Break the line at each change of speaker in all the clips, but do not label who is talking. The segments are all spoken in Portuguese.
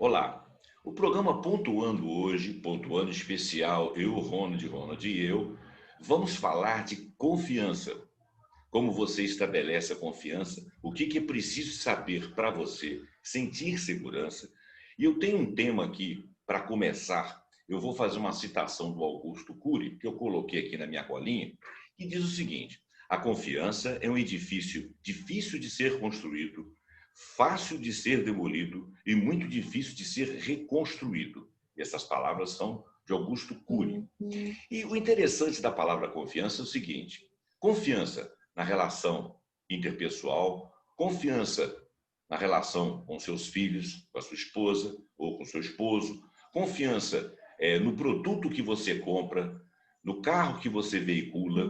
Olá, o programa Pontuando hoje, Pontuando especial, eu, Ronald e eu, vamos falar de confiança. Como você estabelece a confiança, o que é preciso saber para você sentir segurança. E eu tenho um tema aqui para começar. Eu vou fazer uma citação do Augusto Cury, que eu coloquei aqui na minha colinha, que diz o seguinte: a confiança é um edifício difícil de ser construído, fácil de ser demolido e muito difícil de ser reconstruído. E essas palavras são de Augusto Cury. E o interessante da palavra confiança é o seguinte: confiança na relação interpessoal, confiança na relação com seus filhos, com a sua esposa ou com seu esposo, confiança no produto que você compra, no carro que você veicula,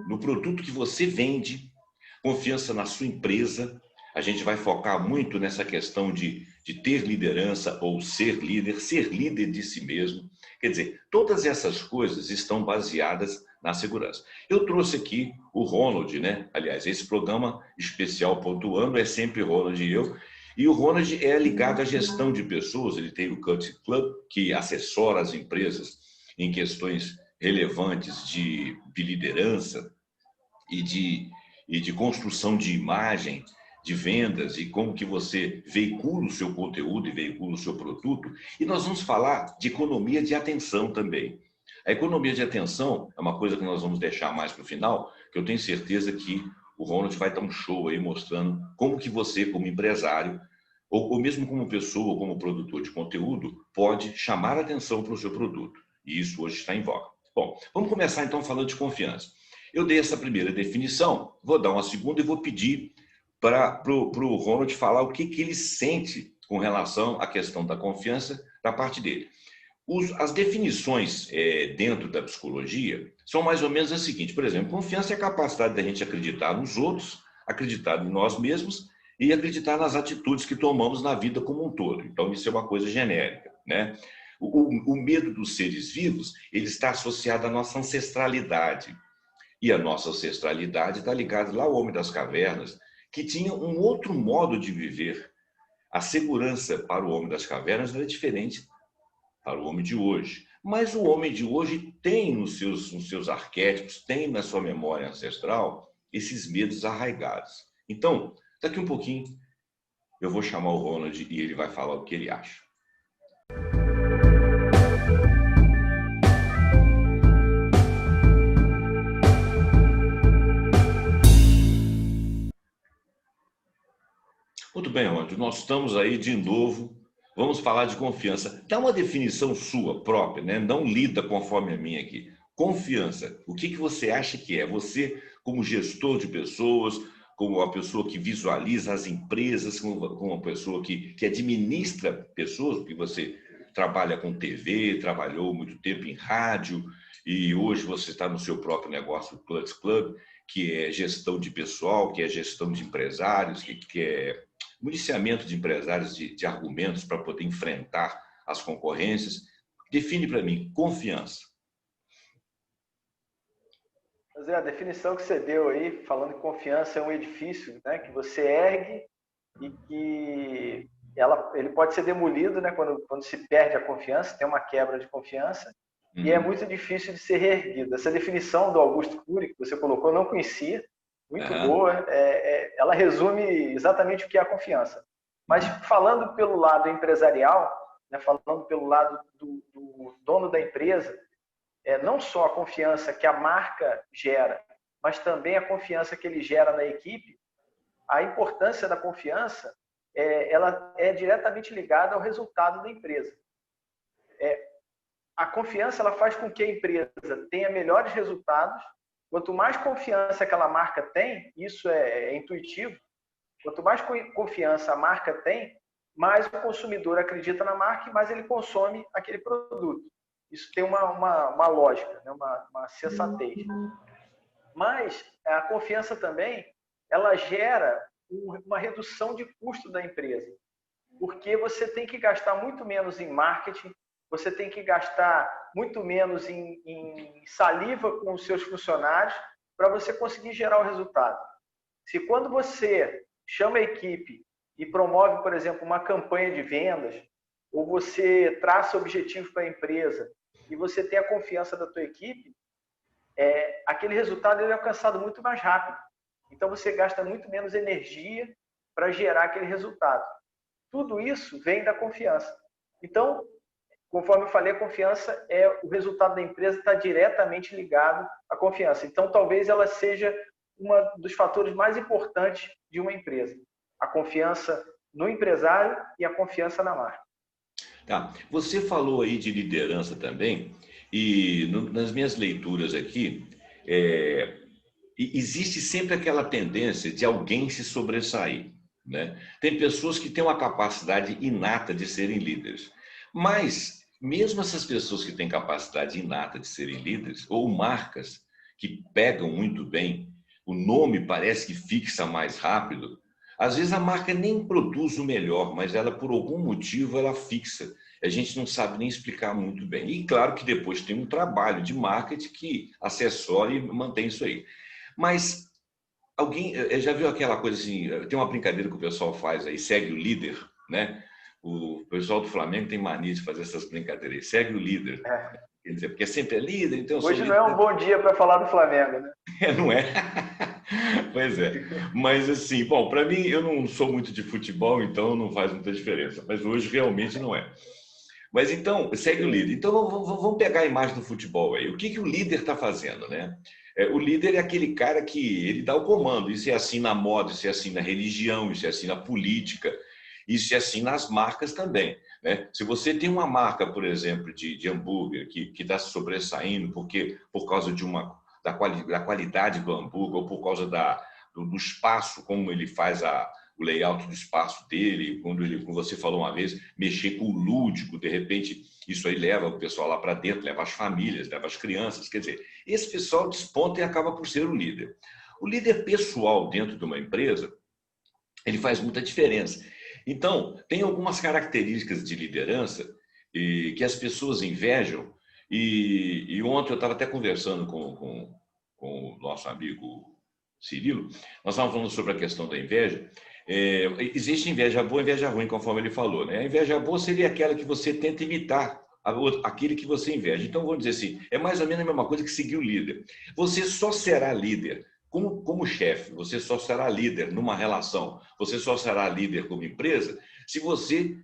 no produto que você vende, confiança na sua empresa. A gente vai focar muito nessa questão de ter liderança ou ser líder de si mesmo. Quer dizer, todas essas coisas estão baseadas na segurança. Eu trouxe aqui o Ronald, né? Aliás, esse programa especial Pontuando é sempre Ronald e eu. E o Ronald é ligado à gestão de pessoas, ele tem o Cut Club, que assessora as empresas em questões relevantes de liderança e de construção de imagem, de vendas e como que você veicula o seu conteúdo e veicula o seu produto. E nós vamos falar de economia de atenção também. A economia de atenção é uma coisa que nós vamos deixar mais para o final, que eu tenho certeza que o Ronald vai dar um show aí mostrando como que você, como empresário, ou mesmo como pessoa, ou como produtor de conteúdo, pode chamar atenção para o seu produto. E isso hoje está em voga. Bom, vamos começar então falando de confiança. Eu dei essa primeira definição, vou dar uma segunda e vou pedir para o Ronald falar o que ele sente com relação à questão da confiança da parte dele. As definições dentro da psicologia são mais ou menos a seguinte: por exemplo, confiança é a capacidade da gente acreditar nos outros, acreditar em nós mesmos e acreditar nas atitudes que tomamos na vida como um todo. Então, isso é uma coisa genérica, né? O medo dos seres vivos, ele está associado à nossa ancestralidade. E a nossa ancestralidade está ligada lá ao homem das cavernas, que tinha um outro modo de viver. A segurança para o homem das cavernas era diferente para o homem de hoje. Mas o homem de hoje tem nos seus arquétipos, tem na sua memória ancestral, esses medos arraigados. Então, daqui um pouquinho, eu vou chamar o Ronald e ele vai falar o que ele acha. Muito bem, Ronald, nós estamos aí de novo. Vamos falar de confiança. Dá uma definição sua própria, né? Não lida conforme a minha aqui. Confiança. O que você acha que é? Você, como gestor de pessoas, como uma pessoa que visualiza as empresas, como uma pessoa que administra pessoas, porque você trabalha com TV, trabalhou muito tempo em rádio, e hoje você está no seu próprio negócio, o Clutch Club, que é gestão de pessoal, que é gestão de empresários, que é municiamento de empresários de argumentos para poder enfrentar as concorrências. Define para mim confiança.
A definição que você deu aí, falando que confiança é um edifício, né, que você ergue e que ele pode ser demolido, né, quando se perde a confiança, tem uma quebra de confiança, e é muito difícil de ser reerguido. Essa definição do Augusto Cury, que você colocou, eu não conhecia, muito boa, ela resume exatamente o que é a confiança. Mas falando pelo lado empresarial, né, falando pelo lado do dono da empresa, não só a confiança que a marca gera, mas também a confiança que ele gera na equipe, a importância da confiança ela é diretamente ligada ao resultado da empresa. A confiança ela faz com que a empresa tenha melhores resultados. Quanto mais confiança aquela marca tem, isso é intuitivo, quanto mais confiança a marca tem, mais o consumidor acredita na marca e mais ele consome aquele produto. Isso tem uma lógica, né? uma sensatez. Mas a confiança também, ela gera uma redução de custo da empresa, porque você tem que gastar muito menos em marketing, você tem que gastar muito menos em saliva com os seus funcionários para você conseguir gerar o resultado. Se quando você chama a equipe e promove, por exemplo, uma campanha de vendas, ou você traça objetivos para a empresa e você tem a confiança da tua equipe, aquele resultado ele é alcançado muito mais rápido. Então você gasta muito menos energia para gerar aquele resultado. Tudo isso vem da confiança. Então, conforme eu falei, a confiança o resultado da empresa está diretamente ligado à confiança. Então, talvez ela seja um dos fatores mais importantes de uma empresa. A confiança no empresário e a confiança na marca.
Tá. Você falou aí de liderança também, e nas minhas leituras aqui, existe sempre aquela tendência de alguém se sobressair, né? Tem pessoas que têm uma capacidade inata de serem líderes, mas mesmo essas pessoas que têm capacidade inata de serem líderes, ou marcas que pegam muito bem, o nome parece que fixa mais rápido, às vezes a marca nem produz o melhor, mas ela, por algum motivo, ela fixa. A gente não sabe nem explicar muito bem. E claro que depois tem um trabalho de marketing que assessora e mantém isso aí. Mas alguém já viu aquela coisa assim, tem uma brincadeira que o pessoal faz aí, segue o líder, né? O pessoal do Flamengo tem mania de fazer essas brincadeiras aí, segue o líder. Quer dizer, porque sempre é líder, então eu sou
Hoje
líder.
não é um bom dia para falar do Flamengo, né?
Não é? Pois é. Mas assim, bom, para mim, eu não sou muito de futebol, então não faz muita diferença. Mas hoje realmente não é. Mas então, segue o líder. Então vamos pegar a imagem do futebol aí. O que o líder está fazendo, né? O líder é aquele cara que ele dá o comando. Isso é assim na moda, isso é assim na religião, isso é assim na política, isso é assim nas marcas também, né? Se você tem uma marca, por exemplo, de hambúrguer que está se sobressaindo por causa da qualidade do hambúrguer ou por causa do espaço, como ele faz o layout do espaço dele, como você falou uma vez, mexer com o lúdico, de repente isso aí leva o pessoal lá para dentro, leva as famílias, leva as crianças, quer dizer, esse pessoal desponta e acaba por ser o líder. O líder pessoal dentro de uma empresa, ele faz muita diferença. Então, tem algumas características de liderança que as pessoas invejam, e ontem eu estava até conversando com o nosso amigo Cirilo, nós estávamos falando sobre a questão da inveja. Existe inveja boa e inveja ruim, conforme ele falou, né? A inveja boa seria aquela que você tenta imitar aquele que você inveja. Então, vamos dizer assim, é mais ou menos a mesma coisa que seguir o líder. Você só será líder como chefe, você só será líder numa relação, você só será líder como empresa, se você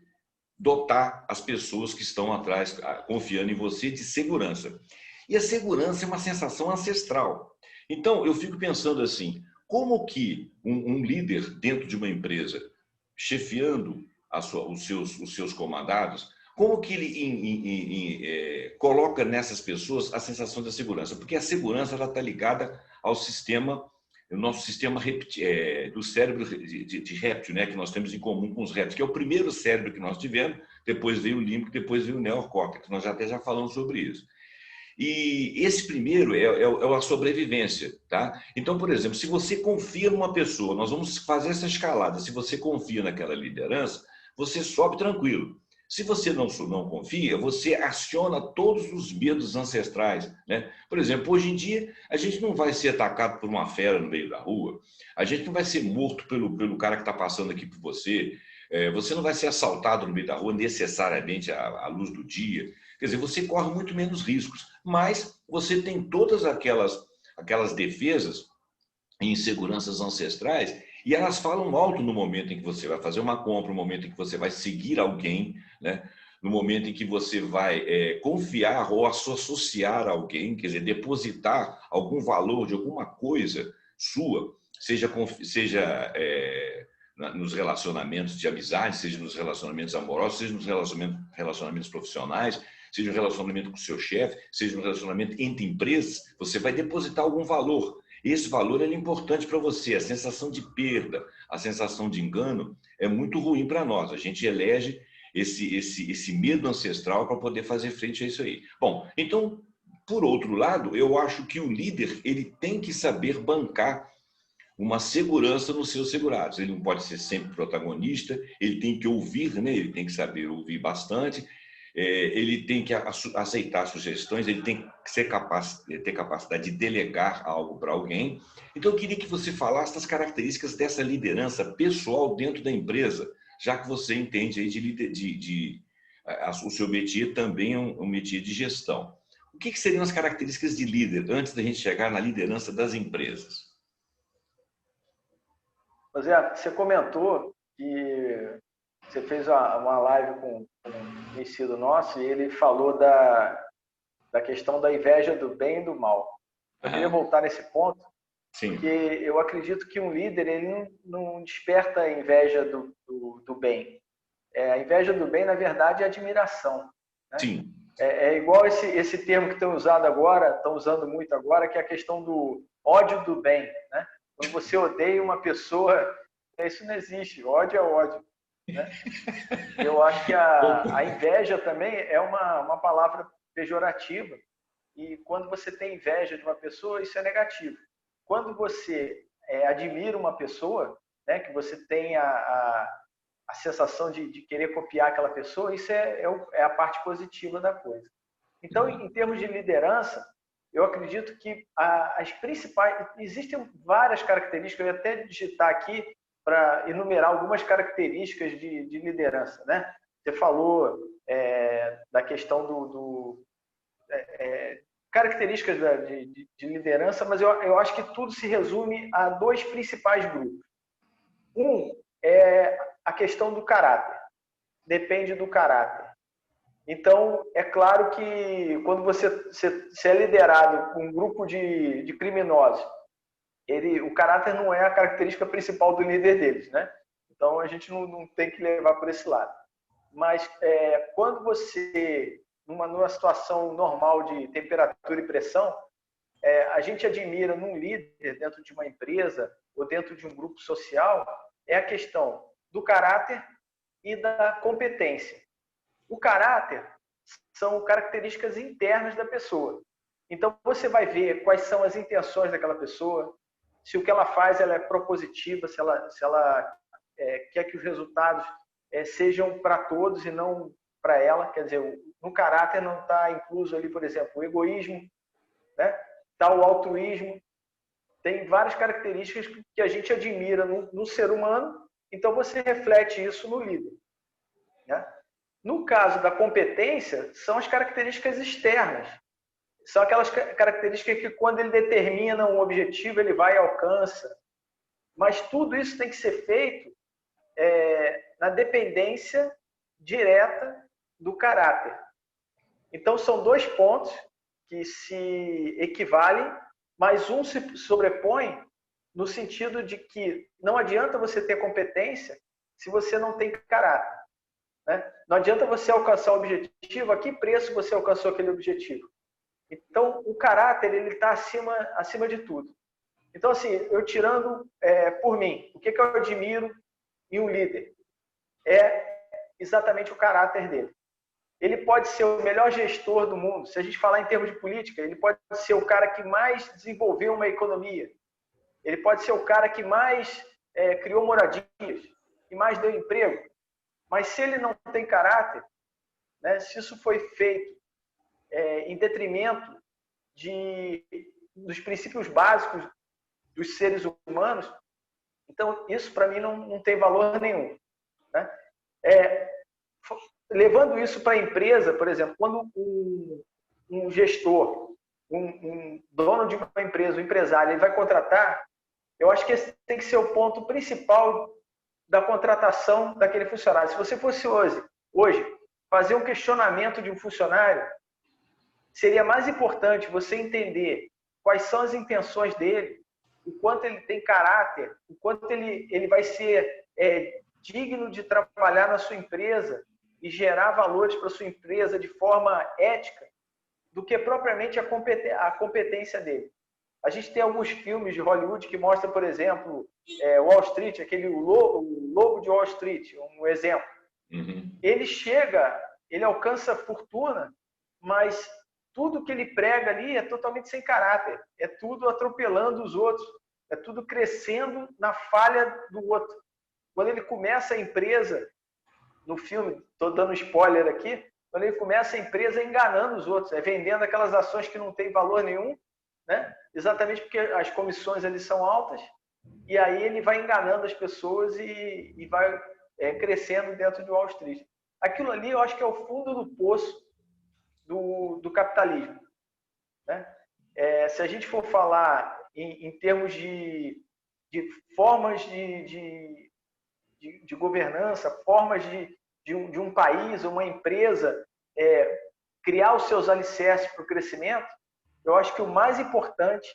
dotar as pessoas que estão atrás, confiando em você, de segurança. E a segurança é uma sensação ancestral. Então, eu fico pensando assim, como que um líder dentro de uma empresa, chefiando os seus comandados, como que ele coloca nessas pessoas a sensação de segurança? Porque a segurança está ligada ao sistema, o nosso sistema do cérebro de réptil, né, que nós temos em comum com os répteis, que é o primeiro cérebro que nós tivemos, depois veio o límbico, depois veio o neocórtex, nós até já falamos sobre isso. E esse primeiro é a sobrevivência, tá? Então, por exemplo, se você confia numa pessoa, nós vamos fazer essa escalada, se você confia naquela liderança, você sobe tranquilo. Se você não confia, você aciona todos os medos ancestrais, né? Por exemplo, hoje em dia, a gente não vai ser atacado por uma fera no meio da rua, a gente não vai ser morto pelo cara que está passando aqui por você, você não vai ser assaltado no meio da rua necessariamente à luz do dia. Quer dizer, você corre muito menos riscos, mas você tem todas aquelas defesas e inseguranças ancestrais, e elas falam alto no momento em que você vai fazer uma compra, no momento em que você vai seguir alguém, né? No momento em que você vai confiar ou associar a alguém, quer dizer, depositar algum valor de alguma coisa sua, seja nos relacionamentos de amizade, seja nos relacionamentos amorosos, seja nos relacionamentos profissionais, seja no relacionamento com o seu chefe, seja no relacionamento entre empresas, você vai depositar algum valor. Esse valor é importante para você. A sensação de perda, a sensação de engano é muito ruim para nós. A gente elege esse medo ancestral para poder fazer frente a isso aí. Bom, então, por outro lado, eu acho que o líder ele tem que saber bancar uma segurança nos seus segurados. Ele não pode ser sempre protagonista, ele tem que ouvir, né? Ele tem que saber ouvir bastante, ele tem que aceitar sugestões, ele tem que ter capacidade de delegar algo para alguém. Então, eu queria que você falasse das características dessa liderança pessoal dentro da empresa, já que você entende aí o seu métier também é um métier de gestão. O que seriam as características de líder antes da gente chegar na liderança das empresas?
José, você comentou que você fez uma live com um conhecido nosso e ele falou da questão da inveja do bem e do mal. Eu queria voltar nesse ponto,
Sim.
porque eu acredito que um líder ele não desperta a inveja do bem. A inveja do bem, na verdade, é admiração. Né?
Sim.
É igual esse termo que estão usando muito agora, que é a questão do ódio do bem. Né? Quando você odeia uma pessoa, isso não existe. Ódio é ódio. Né? Eu acho que a inveja também é uma palavra pejorativa. E quando você tem inveja de uma pessoa, isso é negativo. Quando você admira uma pessoa, né, que você tem a sensação de querer copiar aquela pessoa, isso é a parte positiva da coisa. Então, em termos de liderança, eu acredito que as principais... Existem várias características, eu ia até digitar aqui para enumerar algumas características de liderança. Né? Você falou da questão características de liderança, mas eu acho que tudo se resume a dois principais grupos. Um é a questão do caráter. Depende do caráter. Então, é claro que quando você é liderado por um grupo de criminosos, o caráter não é a característica principal do líder deles, né? Então, a gente não tem que levar por esse lado. Mas quando você, numa situação normal de temperatura e pressão, a gente admira num líder dentro de uma empresa ou dentro de um grupo social, é a questão do caráter e da competência. O caráter são características internas da pessoa. Então, você vai ver quais são as intenções daquela pessoa, se o que ela faz ela é propositiva, se ela quer que os resultados sejam para todos e não para ela. Quer dizer, no caráter não está incluso ali, por exemplo, o egoísmo, né? Está o altruísmo. Tem várias características que a gente admira no ser humano, então você reflete isso no líder. Né? No caso da competência, são as características externas. São aquelas características que, quando ele determina um objetivo, ele vai e alcança. Mas tudo isso tem que ser feito na dependência direta do caráter. Então, são dois pontos que se equivalem, mas um se sobrepõe no sentido de que não adianta você ter competência se você não tem caráter. Né? Não adianta você alcançar o objetivo, a que preço você alcançou aquele objetivo. Então, o caráter ele está acima de tudo. Então, assim, eu tirando por mim, o que eu admiro em um líder? É exatamente o caráter dele. Ele pode ser o melhor gestor do mundo. Se a gente falar em termos de política, ele pode ser o cara que mais desenvolveu uma economia. Ele pode ser o cara que mais criou moradias, que mais deu emprego. Mas se ele não tem caráter, né, se isso foi feito em detrimento dos princípios básicos dos seres humanos, então isso para mim não tem valor nenhum. Né? Levando isso para a empresa, por exemplo, quando um gestor, um dono de uma empresa, um empresário, ele vai contratar, eu acho que esse tem que ser o ponto principal da contratação daquele funcionário. Se você fosse hoje fazer um questionamento de um funcionário, seria mais importante você entender quais são as intenções dele, o quanto ele tem caráter, o quanto ele vai ser digno de trabalhar na sua empresa e gerar valores para a sua empresa de forma ética, do que propriamente a competência dele. A gente tem alguns filmes de Hollywood que mostram, por exemplo, Wall Street, o Lobo de Wall Street, um exemplo.
Uhum.
Ele alcança fortuna, mas tudo que ele prega ali é totalmente sem caráter. É tudo atropelando os outros. É tudo crescendo na falha do outro. Quando ele começa a empresa, no filme, estou dando spoiler aqui, quando ele começa a empresa enganando os outros, vendendo aquelas ações que não têm valor nenhum, né? Exatamente porque as comissões ali são altas, e aí ele vai enganando as pessoas e vai crescendo dentro de Wall Street. Aquilo ali eu acho que é o fundo do poço do capitalismo, né? Se a gente for falar em termos de formas de governança, formas de um país, uma empresa, criar os seus alicerces para o crescimento, eu acho que o mais importante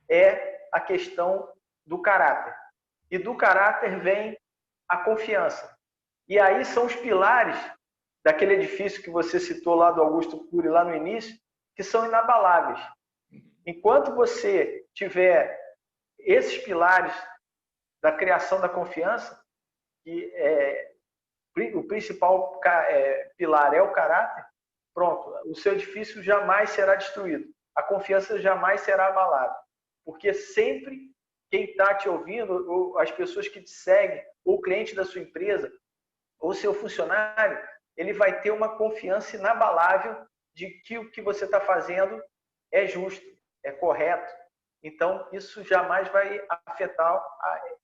é a questão do caráter. E do caráter vem a confiança. E aí são os pilares daquele edifício que você citou lá do Augusto Cury, lá no início, que são inabaláveis. Enquanto você tiver esses pilares da criação da confiança, que o principal pilar é o caráter, pronto, o seu edifício jamais será destruído. A confiança jamais será abalada. Porque sempre quem está te ouvindo, ou as pessoas que te seguem, ou o cliente da sua empresa, ou seu funcionário, ele vai ter uma confiança inabalável de que o que você está fazendo é justo, é correto. Então, isso jamais vai afetar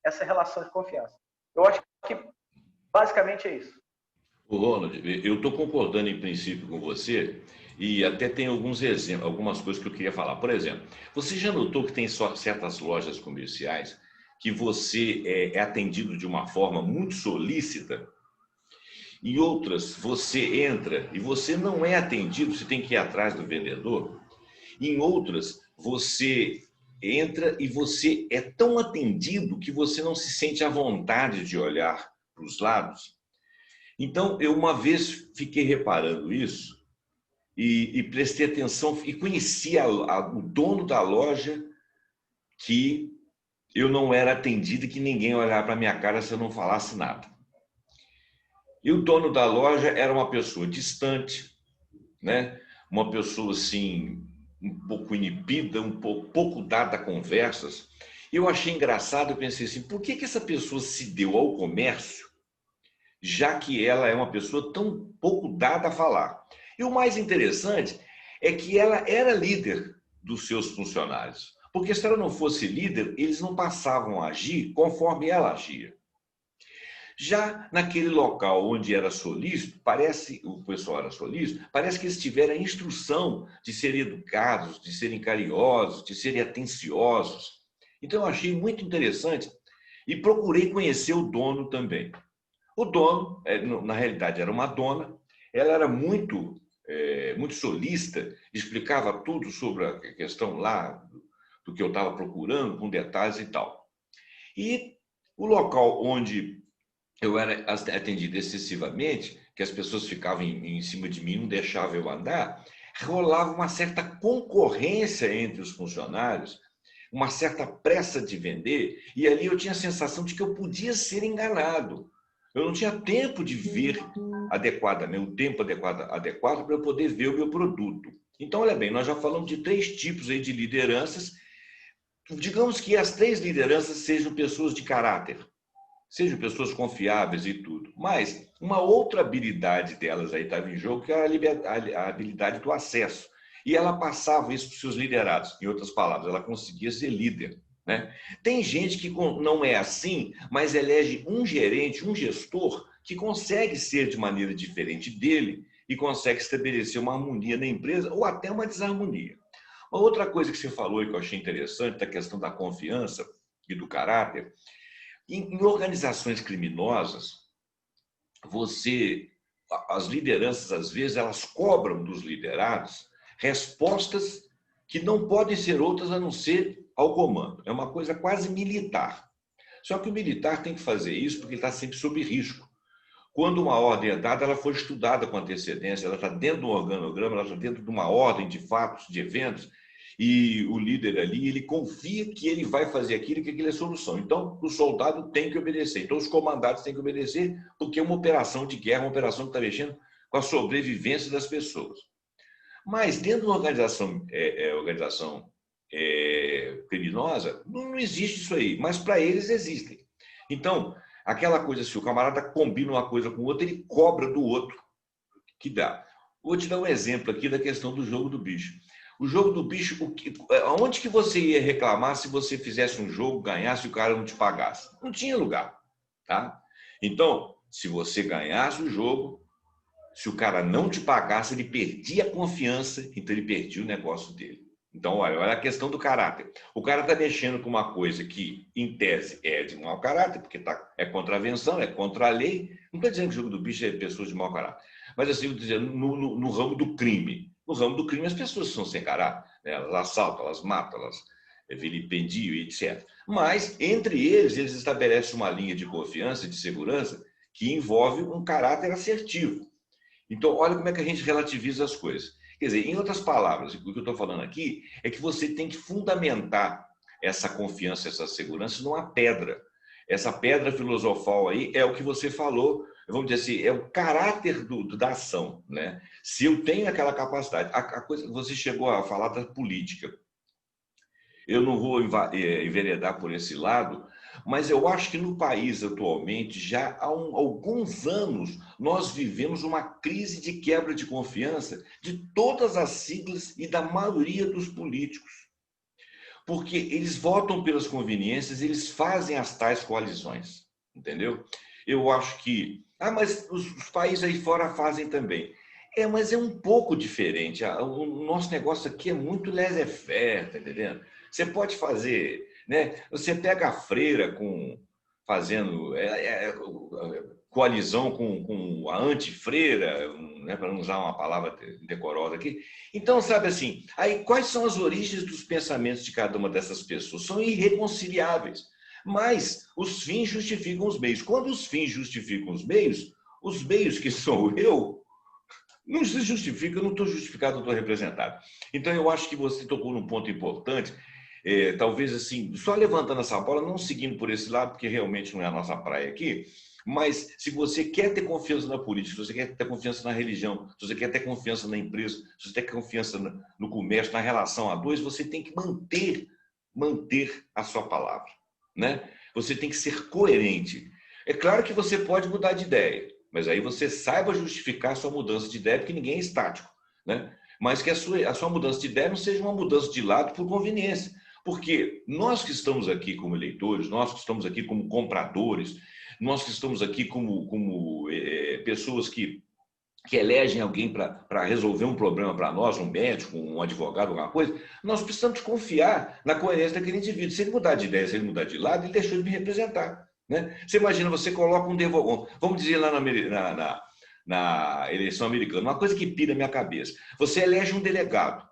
essa relação de confiança. Eu acho que basicamente é isso.
O Ronald, eu estou concordando em princípio com você e até tem alguns exemplos, algumas coisas que eu queria falar. Por exemplo, você já notou que tem certas lojas comerciais que você é atendido de uma forma muito solícita? Em outras, você entra e você não é atendido, você tem que ir atrás do vendedor. Em outras, você entra e você é tão atendido que você não se sente à vontade de olhar para os lados. Então, eu uma vez fiquei reparando isso e prestei atenção e conheci o dono da loja, que eu não era atendido e que ninguém olhava para a minha cara se eu não falasse nada. E o dono da loja era uma pessoa distante, né? Uma pessoa assim, um pouco inibida, um pouco dada a conversas. Eu achei engraçado, eu pensei assim, por que essa pessoa se deu ao comércio, já que ela é uma pessoa tão pouco dada a falar? E o mais interessante é que ela era líder dos seus funcionários, porque se ela não fosse líder, eles não passavam a agir conforme ela agia. Já naquele local onde era solícito, o pessoal era solícito, parece que eles tiveram a instrução de serem educados, de serem carinhosos, de serem atenciosos. Então eu achei muito interessante e procurei conhecer o dono também. O dono, na realidade, era uma dona, ela era muito solícita, explicava tudo sobre a questão lá do que eu estava procurando, com detalhes e tal. E o local onde eu era atendido excessivamente, que as pessoas ficavam em cima de mim, não deixavam eu andar, rolava uma certa concorrência entre os funcionários, uma certa pressa de vender, e ali eu tinha a sensação de que eu podia ser enganado. Eu não tinha tempo de ver adequadamente, o tempo adequado para eu poder ver o meu produto. Então, olha bem, nós já falamos de 3 tipos aí de lideranças. Digamos que as 3 lideranças sejam pessoas de caráter, sejam pessoas confiáveis e tudo. Mas uma outra habilidade delas aí estava em jogo, que era a habilidade do acesso. E ela passava isso para os seus liderados. Em outras palavras, ela conseguia ser líder, né? Tem gente que não é assim, mas elege um gerente, um gestor, que consegue ser de maneira diferente dele e consegue estabelecer uma harmonia na empresa ou até uma desarmonia. Uma outra coisa que você falou e que eu achei interessante, da questão da confiança e do caráter. Em organizações criminosas, as lideranças, às vezes, elas cobram dos liderados respostas que não podem ser outras a não ser ao comando. É uma coisa quase militar. Só que o militar tem que fazer isso porque ele está sempre sob risco. Quando uma ordem é dada, ela foi estudada com antecedência, ela está dentro de um organograma, ela está dentro de uma ordem de fatos, de eventos, e o líder ali, ele confia que ele vai fazer aquilo, que aquilo é solução. Então, o soldado tem que obedecer. Então, os comandados têm que obedecer, porque é uma operação de guerra, uma operação que está mexendo com a sobrevivência das pessoas. Mas, dentro de uma organização criminosa, não existe isso aí. Mas, para eles, existem. Então, aquela coisa, se o camarada combina uma coisa com o outro, ele cobra do outro que dá. Vou te dar um exemplo aqui da questão do jogo do bicho. O jogo do bicho, onde que você ia reclamar se você fizesse um jogo, ganhasse e o cara não te pagasse? Não tinha lugar, tá? Então, se você ganhasse o jogo, Se o cara não te pagasse, ele perdia a confiança, então ele perdia o negócio dele. Então, olha a questão do caráter. O cara está mexendo com uma coisa que, em tese, é de mau caráter, porque é contravenção, é contra a lei. Não estou dizendo que o jogo do bicho é pessoas de mau caráter. Mas, assim, eu estou dizendo, no ramo do crime. No ramo do crime, as pessoas são sem caráter. Né? Elas assaltam, elas matam, elas vilipendiam, etc. Mas, entre eles estabelecem uma linha de confiança, de segurança, que envolve um caráter assertivo. Então, olha como é que a gente relativiza as coisas. Quer dizer, em outras palavras, o que eu estou falando aqui é que você tem que fundamentar essa confiança, essa segurança numa pedra. Essa pedra filosofal aí é o que você falou, vamos dizer assim, é o caráter da ação. Né? Se eu tenho aquela capacidade, a coisa, você chegou a falar da política. Eu não vou enveredar por esse lado, mas eu acho que no país atualmente, já há alguns anos, nós vivemos uma crise de quebra de confiança de todas as siglas e da maioria dos políticos. Porque eles votam pelas conveniências, eles fazem as tais coalizões, entendeu? Eu acho que... mas os países aí fora fazem também. Mas é um pouco diferente. O nosso negócio aqui é muito laissez-faire, tá entendendo? Você pode fazer, né? Você pega a freira fazendo coalizão com a antifreira, né? Para não usar uma palavra decorosa aqui. Então, sabe assim, aí quais são as origens dos pensamentos de cada uma dessas pessoas? São irreconciliáveis. Mas os fins justificam os meios. Quando os fins justificam os meios que sou eu, não se justifica, eu não estou justificado, eu estou representado. Então, eu acho que você tocou num ponto importante, talvez assim, só levantando essa bola, não seguindo por esse lado, porque realmente não é a nossa praia aqui, mas se você quer ter confiança na política, se você quer ter confiança na religião, se você quer ter confiança na empresa, se você quer ter confiança no comércio, na relação a dois, você tem que manter a sua palavra. Né? Você tem que ser coerente. É claro que você pode mudar de ideia, mas aí você saiba justificar a sua mudança de ideia, porque ninguém é estático. Né? Mas que a sua mudança de ideia não seja uma mudança de lado por conveniência. Porque nós que estamos aqui como eleitores, nós que estamos aqui como compradores, nós que estamos aqui como pessoas que elegem alguém para resolver um problema para nós, um médico, um advogado, alguma coisa, nós precisamos confiar na coerência daquele indivíduo. Se ele mudar de ideia, se ele mudar de lado, ele deixou de me representar. Né? Você imagina, você coloca um advogado, vamos dizer lá na eleição americana, uma coisa que pira a minha cabeça. Você elege um delegado.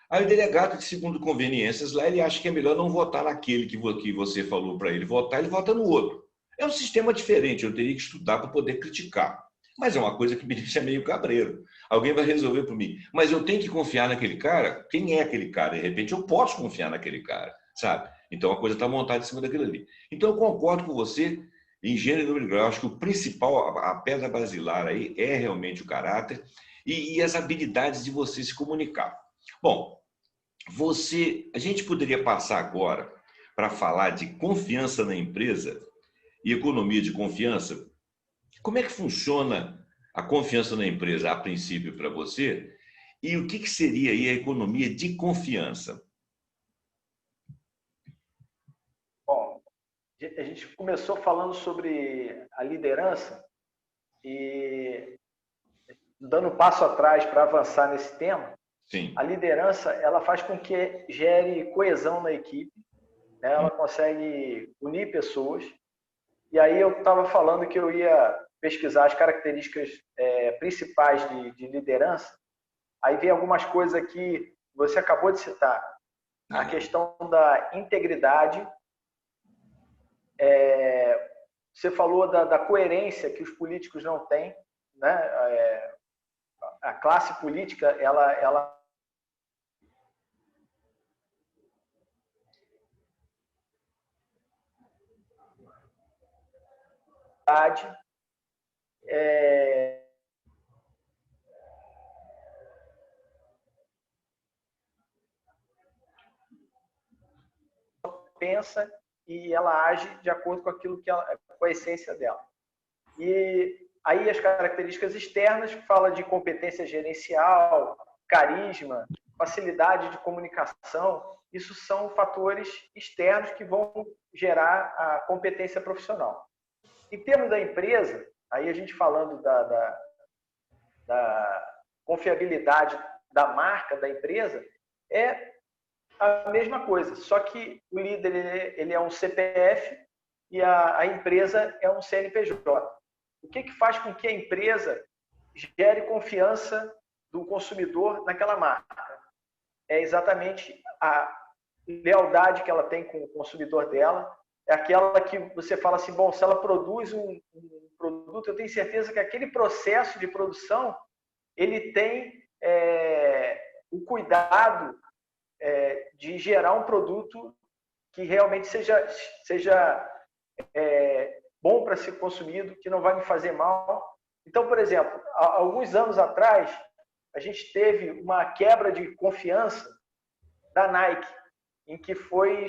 Aí o delegado, segundo conveniências, lá ele acha que é melhor não votar naquele que você falou para ele votar, ele vota no outro. É um sistema diferente, eu teria que estudar para poder criticar. Mas é uma coisa que me deixa meio cabreiro. Alguém vai resolver por mim. Mas eu tenho que confiar naquele cara? Quem é aquele cara? De repente eu posso confiar naquele cara, sabe? Então a coisa está montada em cima daquilo ali. Então eu concordo com você, em gênero e número de grau. Acho que o principal, a pedra basilar aí é realmente o caráter e as habilidades de você se comunicar. Bom, a gente poderia passar agora para falar de confiança na empresa e economia de confiança. Como é que funciona a confiança na empresa, a princípio, para você? E o que seria aí a economia de confiança?
Bom, a gente começou falando sobre a liderança e dando um passo atrás para avançar nesse tema.
Sim.
A liderança ela faz com que gere coesão na equipe, né? Ela consegue unir pessoas. E aí eu estava falando que eu ia pesquisar as características principais de liderança. Aí vem algumas coisas aqui, você acabou de citar. A questão da integridade. Você falou da coerência que os políticos não têm. Né? A classe política, ela pensa e ela age de acordo com aquilo com a essência dela. E aí as características externas fala de competência gerencial, carisma, facilidade de comunicação. Isso são fatores externos que vão gerar a competência profissional. Em termos da empresa, aí a gente falando da da confiabilidade da marca, da empresa, é a mesma coisa, só que o líder ele é um CPF e a empresa é um CNPJ. O que faz com que a empresa gere confiança do consumidor naquela marca? É exatamente a lealdade que ela tem com o consumidor dela, é aquela que você fala assim, bom, se ela produz um produto, eu tenho certeza que aquele processo de produção, ele tem o cuidado de gerar um produto que realmente seja bom para ser consumido, que não vai me fazer mal. Então, por exemplo, há alguns anos atrás, a gente teve uma quebra de confiança da Nike, em que foi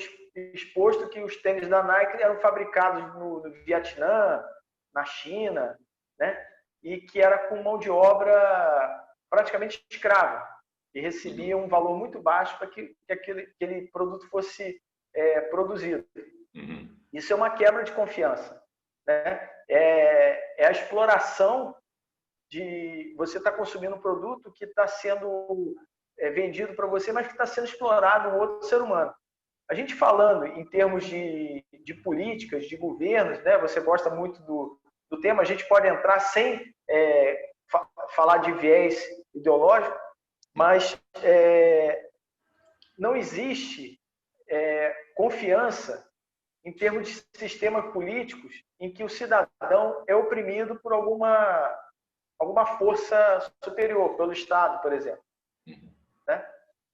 exposto que os tênis da Nike eram fabricados no Vietnã, na China, né? E que era com mão de obra praticamente escrava, e recebia um valor muito baixo para que aquele produto fosse produzido. Isso é uma quebra de confiança, né? É a exploração de você estar consumindo um produto que está sendo vendido para você, mas que está sendo explorado um outro ser humano. A gente falando em termos de políticas, de governos, né? Você gosta muito do tema, a gente pode entrar sem falar de viés ideológico, mas não existe confiança em termos de sistemas políticos em que o cidadão é oprimido por alguma força superior, pelo Estado, por exemplo. Né?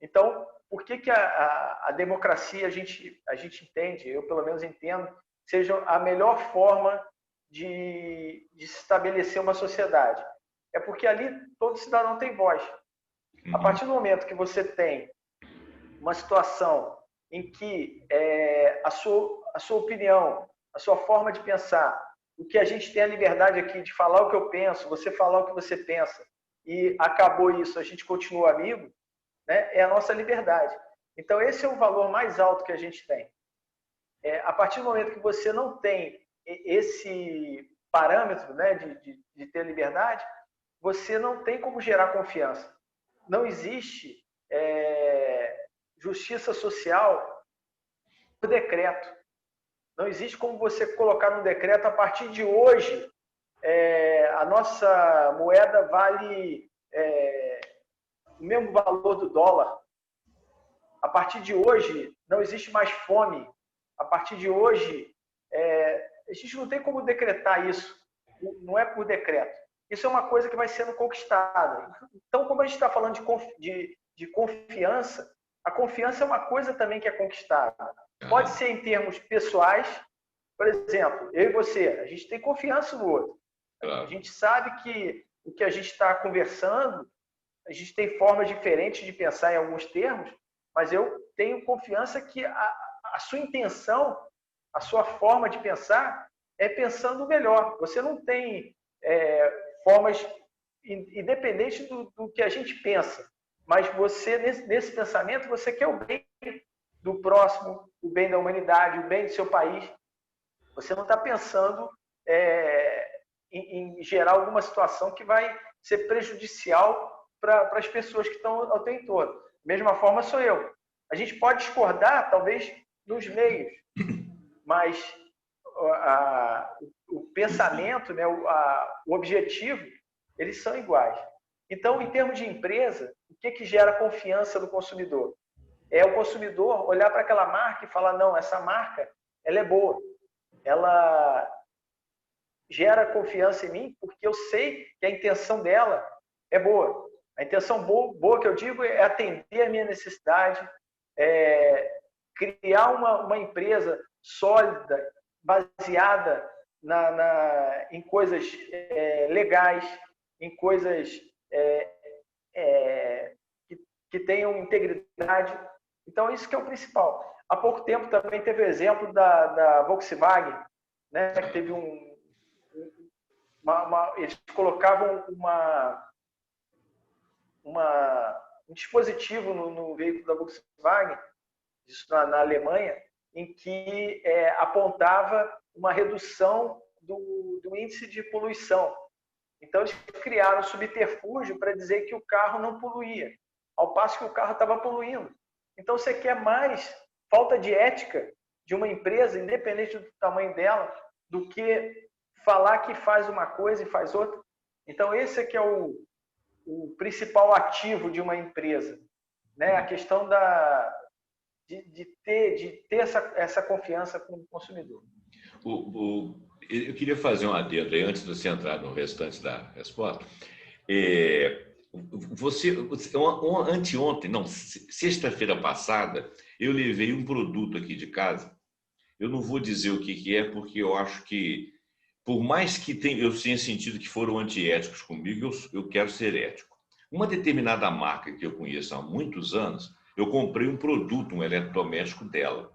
Então, por que a democracia a gente entende, eu pelo menos entendo, seja a melhor forma de se estabelecer uma sociedade? É porque ali todo cidadão tem voz. A partir do momento que você tem uma situação em que a sua opinião, a sua forma de pensar, o que a gente tem a liberdade aqui de falar o que eu penso, você falar o que você pensa, e acabou isso, a gente continua amigo, né? É a nossa liberdade. Então, esse é o valor mais alto que a gente tem. A partir do momento que você não tem esse parâmetro, né, de ter liberdade, você não tem como gerar confiança. Não existe justiça social por decreto. Não existe como você colocar no decreto, a partir de hoje, a nossa moeda vale o mesmo valor do dólar. A partir de hoje, não existe mais fome. A partir de hoje, a gente não tem como decretar isso. Não é por decreto. Isso é uma coisa que vai sendo conquistada. Então, como a gente está falando de confiança, a confiança é uma coisa também que é conquistada. Pode ser em termos pessoais. Por exemplo, eu e você, a gente tem confiança no outro. A gente sabe que o que a gente está conversando, a gente tem formas diferentes de pensar em alguns termos, mas eu tenho confiança que a sua intenção, a sua forma de pensar é pensando melhor. Você não tem formas independentes do que a gente pensa, mas você, nesse pensamento, você quer o bem do próximo, o bem da humanidade, o bem do seu país. Você não está pensando em gerar alguma situação que vai ser prejudicial para as pessoas que estão ao teu entorno. Da mesma forma sou eu. A gente pode discordar, talvez, nos meios, mas o pensamento, né, o objetivo, eles são iguais. Então, em termos de empresa, o que gera confiança do consumidor? É o consumidor olhar para aquela marca e falar, não, essa marca ela é boa. Ela gera confiança em mim porque eu sei que a intenção dela é boa. A intenção boa que eu digo é atender a minha necessidade, criar uma empresa sólida, baseada em coisas legais, em coisas que tenham integridade. Então, isso que é o principal. Há pouco tempo também teve o exemplo da Volkswagen, né, que teve eles colocavam um dispositivo no veículo da Volkswagen, isso na Alemanha, em que apontava uma redução do índice de poluição. Então, eles criaram um subterfúgio para dizer que o carro não poluía, ao passo que o carro estava poluindo. Então, você quer mais falta de ética de uma empresa, independente do tamanho dela, do que falar que faz uma coisa e faz outra. Então, esse aqui é o principal ativo de uma empresa, né? A questão de ter essa confiança com o consumidor.
Eu queria fazer um adendo aí, antes de você entrar no restante da resposta. Anteontem, não, sexta-feira passada, eu levei um produto aqui de casa. Eu não vou dizer o que é, porque eu acho que, por mais que eu tenha sentido que foram antiéticos comigo, eu quero ser ético. Uma determinada marca que eu conheço há muitos anos, eu comprei um produto, um eletrodoméstico dela.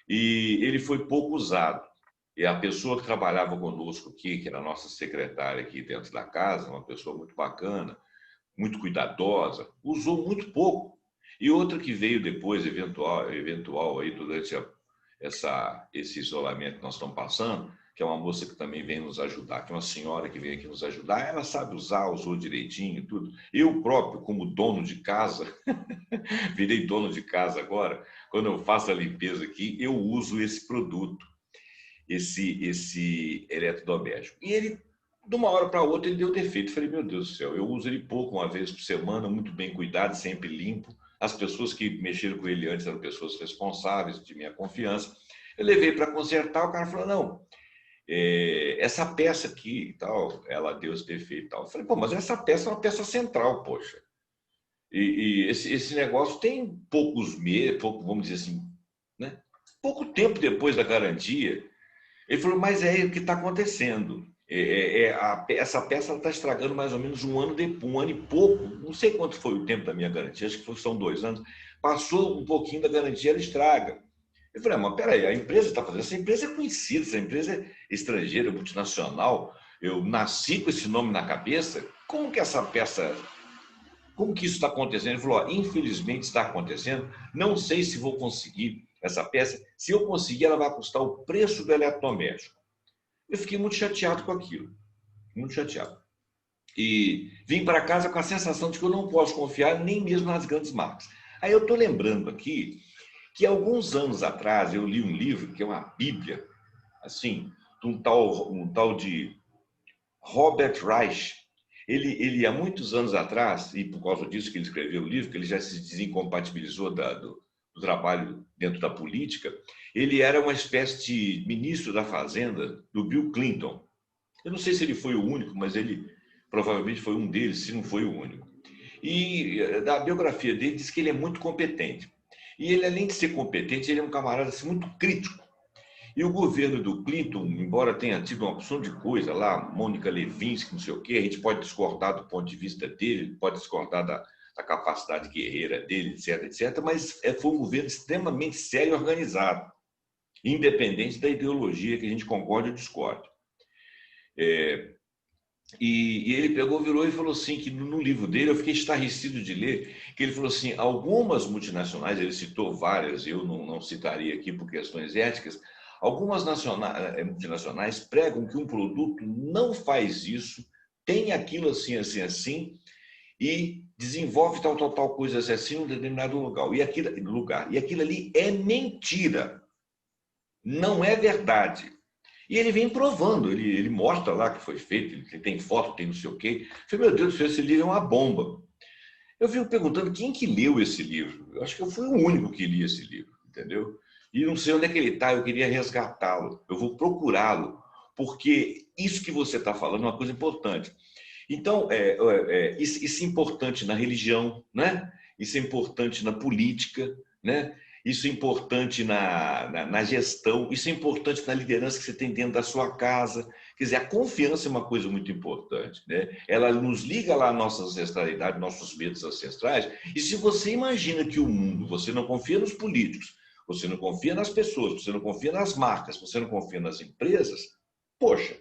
E ele foi pouco usado. E a pessoa que trabalhava conosco aqui, que era a nossa secretária aqui dentro da casa, uma pessoa muito bacana, muito cuidadosa, usou muito pouco. E outra que veio depois, eventual aí, durante esse isolamento que nós estamos passando, que é uma moça que também vem nos ajudar, que é uma senhora que vem aqui nos ajudar, ela sabe usar, usou direitinho, tudo. Eu próprio, como dono de casa, virei dono de casa agora, quando eu faço a limpeza aqui, eu uso esse produto, esse eletrodoméstico. E ele, de uma hora para outra, ele deu defeito. Eu falei, meu Deus do céu, eu uso ele pouco, uma vez por semana, muito bem cuidado, sempre limpo. As pessoas que mexeram com ele antes eram pessoas responsáveis, de minha confiança. Eu levei para consertar, o cara falou, não, essa peça aqui e tal, ela deu esse defeito e tal. Eu falei, pô, mas essa peça é uma peça central, poxa. E esse negócio tem poucos meses, vamos dizer assim, né? Pouco tempo depois da garantia. Ele falou, mas é o que está acontecendo. Essa peça está estragando mais ou menos um ano e pouco. Não sei quanto foi o tempo da minha garantia, acho que são 2 anos. Passou um pouquinho da garantia, ela estraga. Eu falei, mas peraí, a empresa está fazendo. Essa empresa é conhecida, essa empresa é estrangeira, multinacional. Eu nasci com esse nome na cabeça. Como que essa peça... Como que isso está acontecendo? Ele falou, infelizmente está acontecendo, não sei se vou conseguir essa peça. Se eu conseguir, ela vai custar o preço do eletrodoméstico. Eu fiquei muito chateado com aquilo, muito chateado. E vim para casa com a sensação de que eu não posso confiar nem mesmo nas grandes marcas. Aí eu estou lembrando aqui que alguns anos atrás eu li um livro, que é uma bíblia, assim, de um tal de Robert Reich. Ele, há muitos anos atrás, e por causa disso que ele escreveu o livro, que ele já se desincompatibilizou do trabalho dentro da política, ele era uma espécie de ministro da Fazenda do Bill Clinton. Eu não sei se ele foi o único, mas ele provavelmente foi um deles, se não foi o único. E da biografia dele diz que ele é muito competente. E ele, além de ser competente, ele é um camarada assim, muito crítico. E o governo do Clinton, embora tenha tido uma opção de coisa lá, Mônica Lewinsky, não sei o quê, a gente pode discordar do ponto de vista dele, pode discordar da capacidade guerreira dele, etc, etc, mas foi um governo extremamente sério e organizado, independente da ideologia que a gente concorde ou discorde. E ele pegou, virou e falou assim, que no livro dele, eu fiquei estarrecido de ler, que ele falou assim, algumas multinacionais, ele citou várias, eu não citaria aqui por questões éticas, algumas multinacionais pregam que um produto não faz isso, tem aquilo assim, assim, assim, e desenvolve tal coisa assim em um determinado lugar. E aquilo ali é mentira. Não é verdade. E ele vem provando, ele mostra lá que foi feito, ele tem foto, tem não sei o quê. Eu falei, meu Deus do céu, esse livro é uma bomba. Eu fico perguntando quem que leu esse livro. Eu acho que eu fui o único que li esse livro, entendeu? E não sei onde é que ele está, eu queria resgatá-lo. Eu vou procurá-lo, porque isso que você está falando é uma coisa importante. Então, isso é importante na religião, né? Isso é importante na política, né? Isso é importante na gestão, isso é importante na liderança que você tem dentro da sua casa. Quer dizer, a confiança é uma coisa muito importante, né? Ela nos liga lá à nossa ancestralidade, nossos medos ancestrais. E se você imagina que o mundo, você não confia nos políticos, você não confia nas pessoas, você não confia nas marcas, você não confia nas empresas, poxa,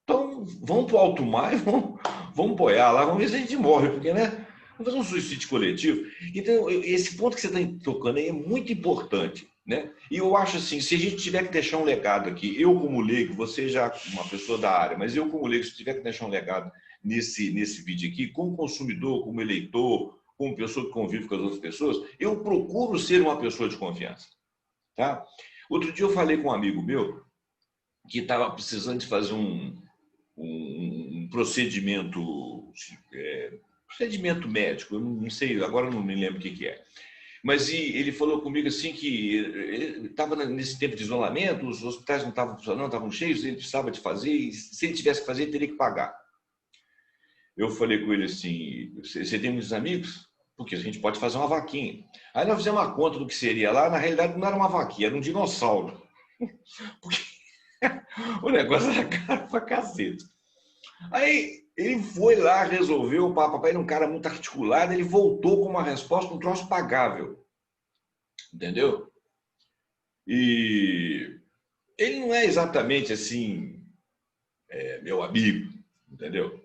então vamos para o alto mar e vamos boiar lá, vamos ver se a gente morre, porque, né? Vamos fazer um suicídio coletivo. Então, esse ponto que você está tocando aí é muito importante. né? E eu acho assim, se a gente tiver que deixar um legado aqui, eu como leigo, você já uma pessoa da área, mas eu como leigo, se tiver que deixar um legado nesse vídeo aqui, como consumidor, como eleitor, como pessoa que convive com as outras pessoas, eu procuro ser uma pessoa de confiança, tá? Outro dia eu falei com um amigo meu que estava precisando de fazer um procedimento médico, eu não sei, agora eu não me lembro o que é. Mas ele falou comigo assim que ele estava nesse tempo de isolamento, os hospitais não estavam funcionando, estavam cheios, ele precisava de fazer, e se ele tivesse que fazer, ele teria que pagar. Eu falei com ele assim, você tem muitos amigos? Porque a gente pode fazer uma vaquinha. Aí nós fizemos uma conta do que seria lá, na realidade não era uma vaquinha, era um dinossauro. Porque o negócio era caro pra cacete. Aí ele foi lá, resolveu, o papai era um cara muito articulado, ele voltou com uma resposta, um troço pagável. Entendeu? E ele não é exatamente assim, meu amigo, entendeu?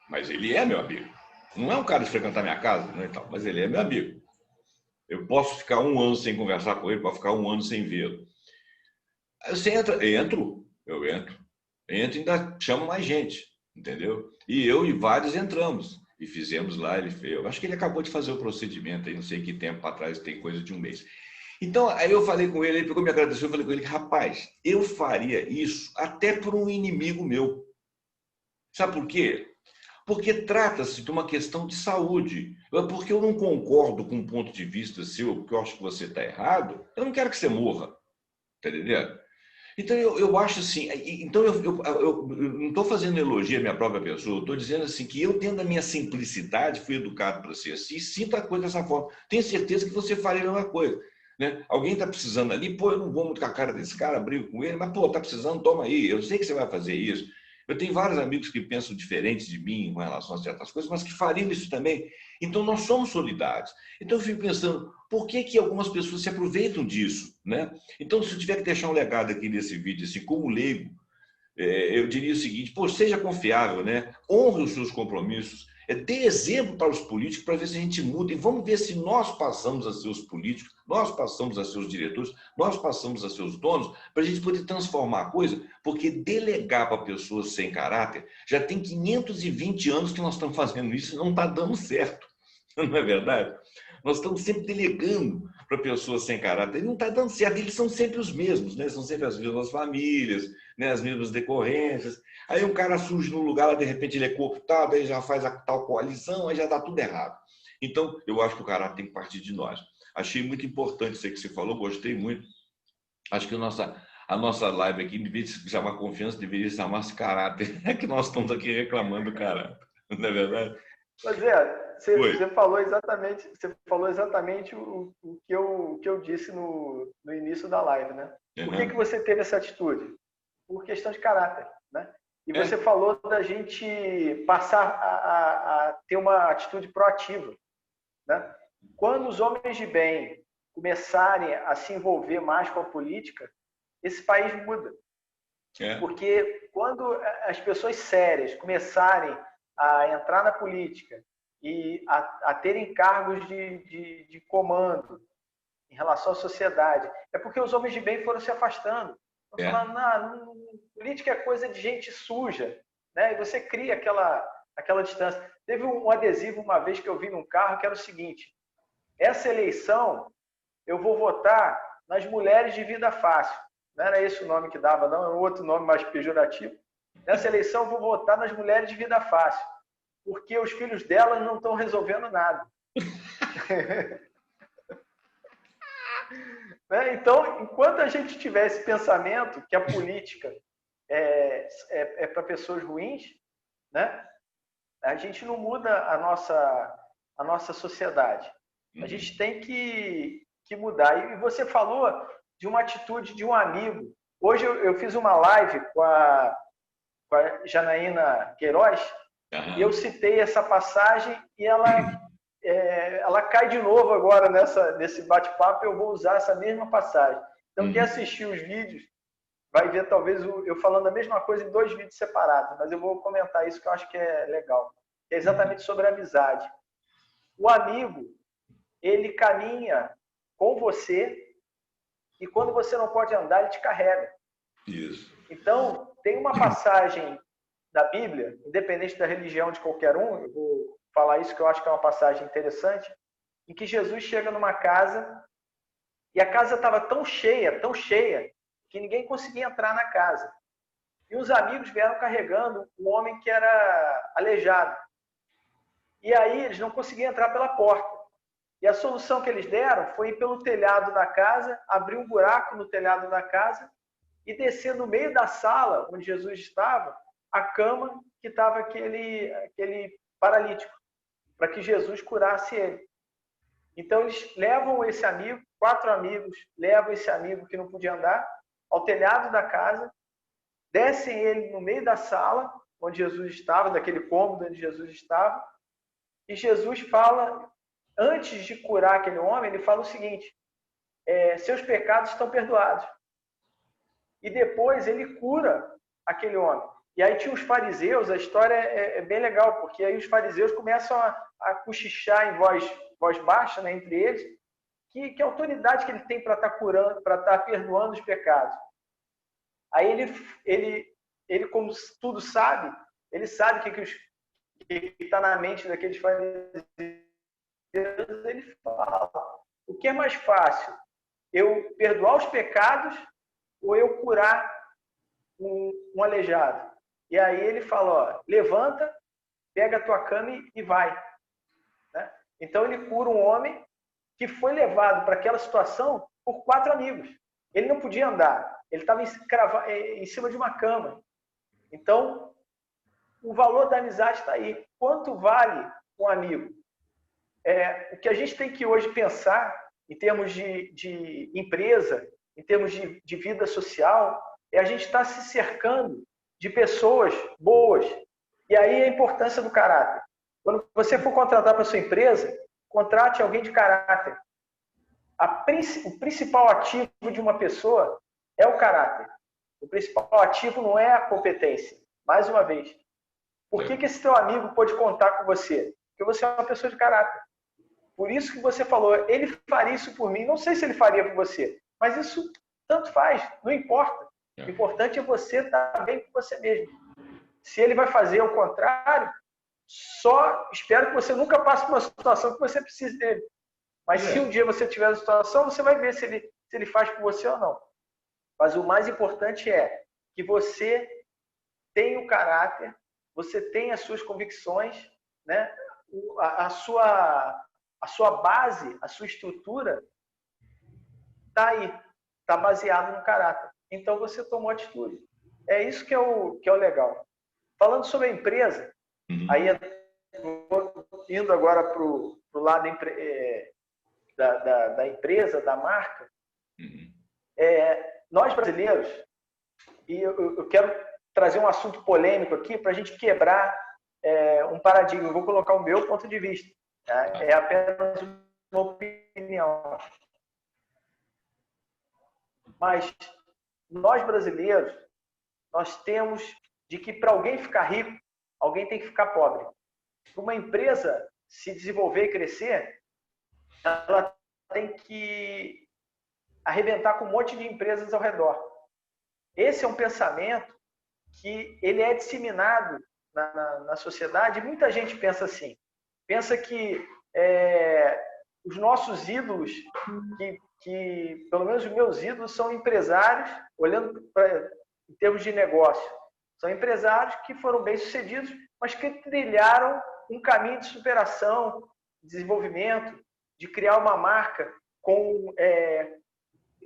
Mas ele é meu amigo. Não é um cara de frequentar minha casa, né, tal, mas ele é meu amigo. Eu posso ficar um ano sem conversar com ele, posso ficar um ano sem vê-lo. Aí você entra, eu entro e ainda chamo mais gente, entendeu? E eu e vários entramos e fizemos lá, ele fez. Eu acho que ele acabou de fazer o procedimento aí, não sei que tempo atrás, tem coisa de um mês. Então, aí eu falei com ele, ele pegou, me agradeceu, eu falei com ele, rapaz, eu faria isso até por um inimigo meu. Sabe por quê? Porque trata-se de uma questão de saúde. Porque eu não concordo com um ponto de vista seu, porque eu acho que você está errado, eu não quero que você morra. Está entendendo? Então, eu acho assim, então eu não estou fazendo elogio à minha própria pessoa, eu estou dizendo assim que eu, tendo a minha simplicidade, fui educado para ser assim, sinto a coisa dessa forma. Tenho certeza que você faria a mesma coisa. Né? Alguém está precisando ali, pô, eu não vou muito com a cara desse cara, brigo com ele, mas, pô, está precisando, toma aí, eu sei que você vai fazer isso. Eu tenho vários amigos que pensam diferente de mim com relação a certas coisas, mas que fariam isso também. Então, nós somos solidários. Então, eu fico pensando, por que que algumas pessoas se aproveitam disso? Né? Então, se eu tiver que deixar um legado aqui nesse vídeo, assim, como leigo, eu diria o seguinte, pô, seja confiável, né? Honre os seus compromissos, dê exemplo para os políticos para ver se a gente muda e vamos ver se nós passamos a ser os políticos, nós passamos a ser os diretores, nós passamos a ser os donos, para a gente poder transformar a coisa, porque delegar para pessoas sem caráter, já tem 520 anos que nós estamos fazendo isso e não está dando certo, não é verdade? Nós estamos sempre delegando para pessoas sem caráter, e não está dando certo, eles são sempre os mesmos, né? São sempre as mesmas famílias, né? As mesmas decorrências. Aí um cara surge no lugar, lá, de repente ele é cooptado, aí já faz a tal coalizão, aí já dá tudo errado. Então, eu acho que o caráter tem que partir de nós. Achei muito importante isso aí que você falou, gostei muito. Acho que a nossa live aqui, em vez de chamar confiança, deveria chamar-se caráter. É que nós estamos aqui reclamando do caráter, não é verdade?
Pois é, você falou exatamente o que eu disse no início da live, né? Por que você teve essa atitude? Por questão de caráter, né? E você falou da gente passar a ter uma atitude proativa, né? Quando os homens de bem começarem a se envolver mais com a política, esse país muda. Porque quando as pessoas sérias começarem a entrar na política e a terem cargos de comando em relação à sociedade, é porque os homens de bem foram se afastando. Estão falando, não, política é coisa de gente suja, né? E você cria aquela distância. Teve um adesivo uma vez que eu vi num carro que era o seguinte: essa eleição eu vou votar nas mulheres de vida fácil. Não era esse o nome que dava, não, é um outro nome mais pejorativo. Nessa eleição eu vou votar nas mulheres de vida fácil, porque os filhos delas não estão resolvendo nada. Então, enquanto a gente tiver esse pensamento que a política é para pessoas ruins, né, a gente não muda a nossa sociedade. A gente tem que mudar. E você falou de uma atitude de um amigo. Hoje eu fiz uma live com a Janaína Queiroz e eu citei essa passagem e ela cai de novo agora nesse bate-papo. Eu vou usar essa mesma passagem. Então, quem assistir os vídeos vai ver talvez eu falando a mesma coisa em 2 vídeos separados, mas eu vou comentar isso que eu acho que é legal. É exatamente sobre a amizade. O amigo, ele caminha com você e quando você não pode andar, ele te carrega.
Isso.
Então, tem uma passagem da Bíblia, independente da religião de qualquer um, eu vou falar isso que eu acho que é uma passagem interessante, em que Jesus chega numa casa e a casa estava tão cheia, que ninguém conseguia entrar na casa. E os amigos vieram carregando um homem que era aleijado. E aí eles não conseguiam entrar pela porta. E a solução que eles deram foi ir pelo telhado da casa, abrir um buraco no telhado da casa e descer no meio da sala onde Jesus estava, a cama que estava aquele paralítico, para que Jesus curasse ele. Então eles levam esse amigo, 4 amigos levam esse amigo que não podia andar ao telhado da casa, descem ele no meio da sala onde Jesus estava, daquele cômodo onde Jesus estava, e Jesus fala, antes de curar aquele homem, ele fala o seguinte: seus pecados estão perdoados. E depois ele cura aquele homem. E aí tinha os fariseus, a história é bem legal, porque aí os fariseus começam a cochichar em voz baixa, né, entre eles, que autoridade que ele tem para estar curando, para estar perdoando os pecados. Aí ele, como tudo sabe, ele sabe o que está na mente daqueles fariseus, ele fala: o que é mais fácil? Eu perdoar os pecados ou eu curar um aleijado? E aí ele fala: ó, levanta, pega a tua cama e vai. Né? Então ele cura um homem que foi levado para aquela situação por 4 amigos. Ele não podia andar, ele estava em cima de uma cama. Então, o valor da amizade está aí. Quanto vale um amigo? O que a gente tem que hoje pensar, em termos de empresa, em termos de vida social, é a gente estar se cercando de pessoas boas. E aí a importância do caráter. Quando você for contratar para sua empresa, contrate alguém de caráter. O principal ativo de uma pessoa é o caráter. O principal ativo não é a competência. Mais uma vez. Por que esse teu amigo pode contar com você? Porque você é uma pessoa de caráter. Por isso que você falou, ele faria isso por mim. Não sei se ele faria por você, mas isso tanto faz, não importa. O importante é você estar bem com você mesmo. Se ele vai fazer o contrário, só espero que você nunca passe por uma situação que você precise dele. Mas se um dia você tiver a situação, você vai ver se ele faz por você ou não. Mas o mais importante é que você tenha o caráter, você tenha as suas convicções, né? A sua base, a sua estrutura está aí, está baseado no caráter. Então você tomou atitude. É isso que é o legal. Falando sobre a empresa, aí indo agora para o lado da empresa, da marca, nós brasileiros, e eu quero trazer um assunto polêmico aqui para a gente quebrar um paradigma. Eu vou colocar o meu ponto de vista. Tá? É apenas uma opinião. Mas nós brasileiros, nós temos de que para alguém ficar rico, alguém tem que ficar pobre. Para uma empresa se desenvolver e crescer, ela tem que arrebentar com um monte de empresas ao redor. Esse é um pensamento que ele é disseminado na sociedade. Muita gente pensa assim. Pensa que os nossos ídolos, que pelo menos os meus ídolos, são empresários, olhando em termos de negócio. São empresários que foram bem-sucedidos, mas que trilharam um caminho de superação, de desenvolvimento, de criar uma marca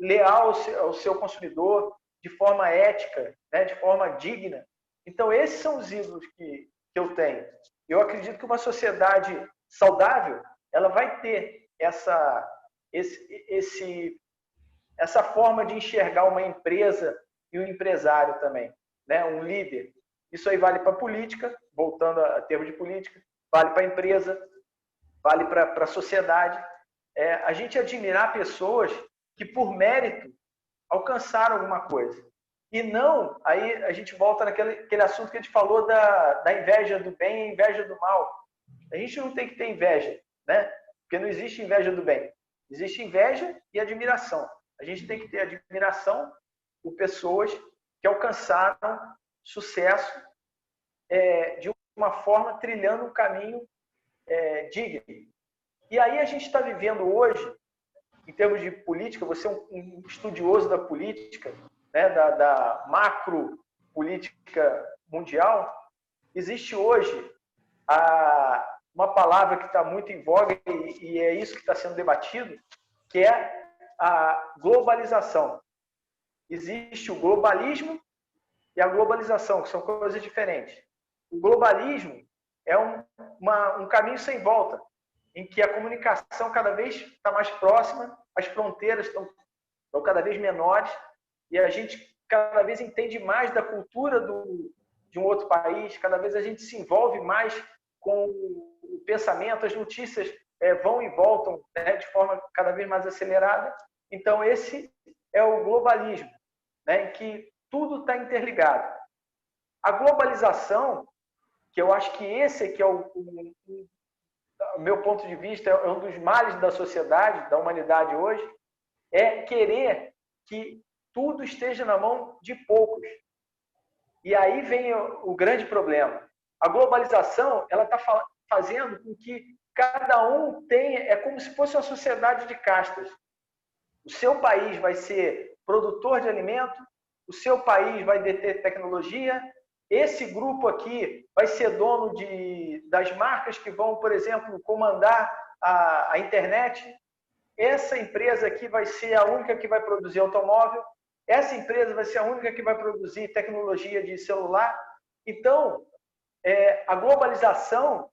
leal ao seu consumidor, de forma ética, né, de forma digna. Então, esses são os ídolos que eu tenho. Eu acredito que uma sociedade saudável, ela vai ter essa forma de enxergar uma empresa e um empresário também, né? Um líder. Isso aí vale para a política, voltando a termos de política, vale para a empresa, vale para a sociedade. A gente admirar pessoas que, por mérito, alcançaram alguma coisa. E não, aí a gente volta naquele assunto que a gente falou da inveja do bem e inveja do mal. A gente não tem que ter inveja, né? Porque não existe inveja do bem. Existe inveja e admiração. A gente tem que ter admiração por pessoas que alcançaram sucesso de uma forma trilhando um caminho digno. E aí a gente está vivendo hoje, em termos de política, você é um estudioso da política, né, da macro política mundial, existe hoje uma palavra que está muito em voga e é isso que está sendo debatido, que é a globalização. Existe o globalismo e a globalização, que são coisas diferentes. O globalismo é um caminho sem volta, em que a comunicação cada vez está mais próxima, as fronteiras estão cada vez menores e a gente cada vez entende mais da cultura de um outro país, cada vez a gente se envolve mais com o pensamento, as notícias vão e voltam, né, de forma cada vez mais acelerada. Então, esse é o globalismo, né, em que tudo está interligado. A globalização, que eu acho que esse aqui é o meu ponto de vista, é um dos males da sociedade, da humanidade hoje, é querer que tudo esteja na mão de poucos. E aí vem o grande problema. A globalização, ela está fazendo com que cada um tenha, é como se fosse uma sociedade de castas. O seu país vai ser produtor de alimento, o seu país vai deter tecnologia, esse grupo aqui vai ser dono das marcas que vão, por exemplo, comandar a internet. Essa empresa aqui vai ser a única que vai produzir automóvel. Essa empresa vai ser a única que vai produzir tecnologia de celular. Então, a globalização